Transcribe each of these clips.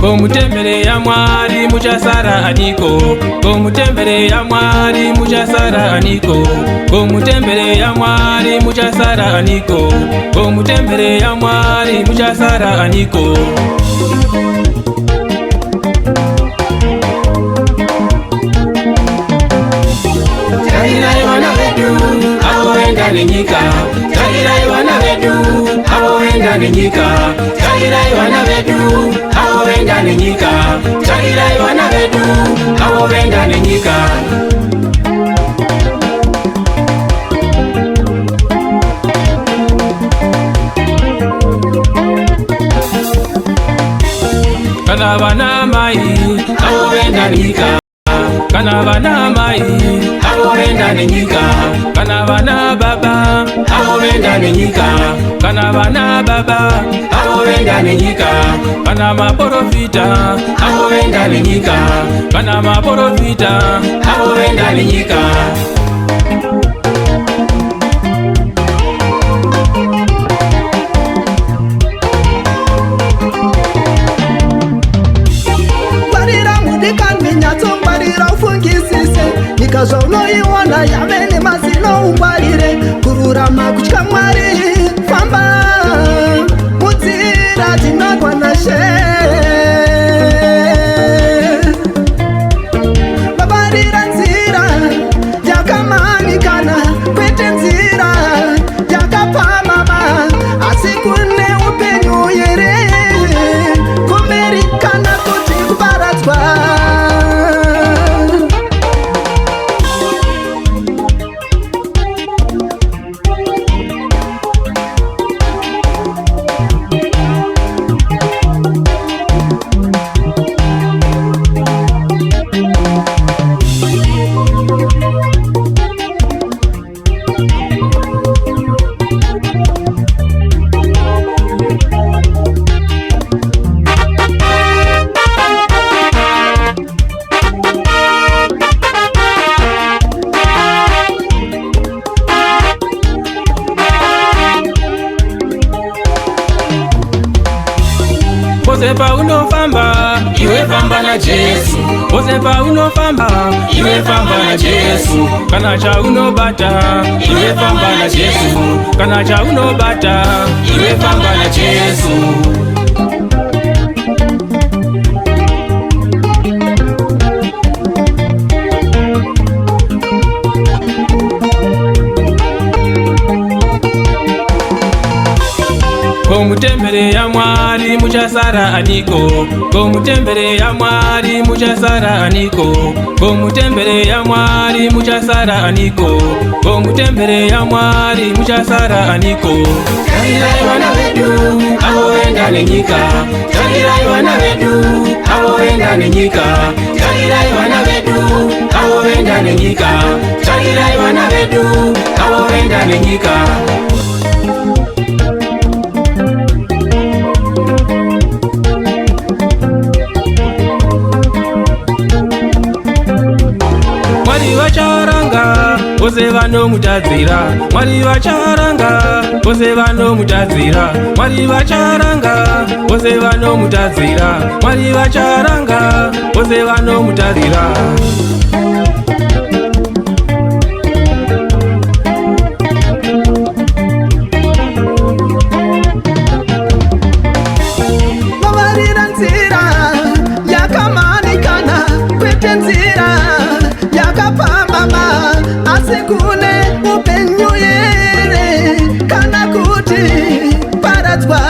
Komutembere ya Mwari muchasara aniko. Komutembere ya Mwari muchasara aniko. Komutembere ya Mwari muchasara aniko. Komutembere ya Mwari muchasara aniko. Tairai wana wedu awoenda nenyika. Tairai wana wedu awoenda nenyika. Tairai wana wedu awoenda nenyika. Tairai wana wedu awoenda nenyika. Kana bana mai awoenda nenyika. Kana bana mai awoenda nenyika. Kana bana baba awoenda nenyika. Kana bana baba awoenda nenyika. Kana maprofita awoenda nenyika. Kana maprofita awoenda nenyika. Nikazauno iwana yamene mazino ungwarire. Kururama kutya Mwari famba mudzira tinagwana she. Babarira nzira yakamanikana kwete nzira yakapamama. Asi kune upenyu yere kumerikana kuti kuparadzwa. Osepa unofamba, iwe famba na Jesu. Osepa unofamba, iwe famba na Jesu. Kana cha unobata, iwe famba na Jesu. Kana cha unobata, iwe famba na Jesu. Komutembere ya Mwari muchasara aniko. Komutembere ya Mwari muchasara aniko. Komutembere ya Mwari muchasara aniko. Komutembere ya Mwari muchasara aniko. Tairai wana wedu awoenda nenyika. Tairai wana wedu awoenda nenyika. Tairai wana wedu awoenda nenyika. Tairai wana wedu awoenda nenyika. Mwari vacharanga vose vanomutadzira. Mwari vacharanga vose vanomutadzira. Mwari vacharanga vose vanomutadzira. Mwari vacharanga vose vanomutadzira. Babarira nzira yakamanikana kwete nzira yakapamama. Asi kune upenyu yere kana kuti paradzwa.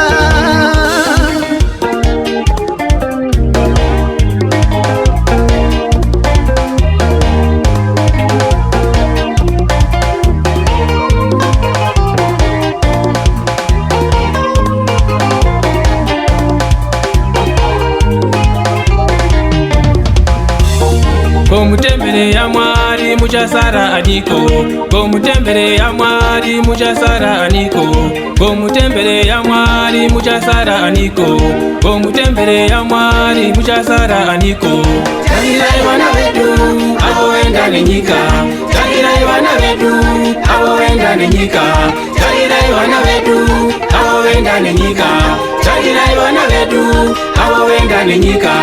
Komutembere ya Mwari muchasara aniko. Komutembere ya Mwari muchasara aniko. Komutembere ya Mwari muchasara aniko. Komutembere ya Mwari muchasara aniko. Tairai wana wedu awoenda nenyika. Tairai wana wedu awoenda nenyika. Tairai wana wedu awoenda nenyika. Tairai wana wedu awoenda nenyika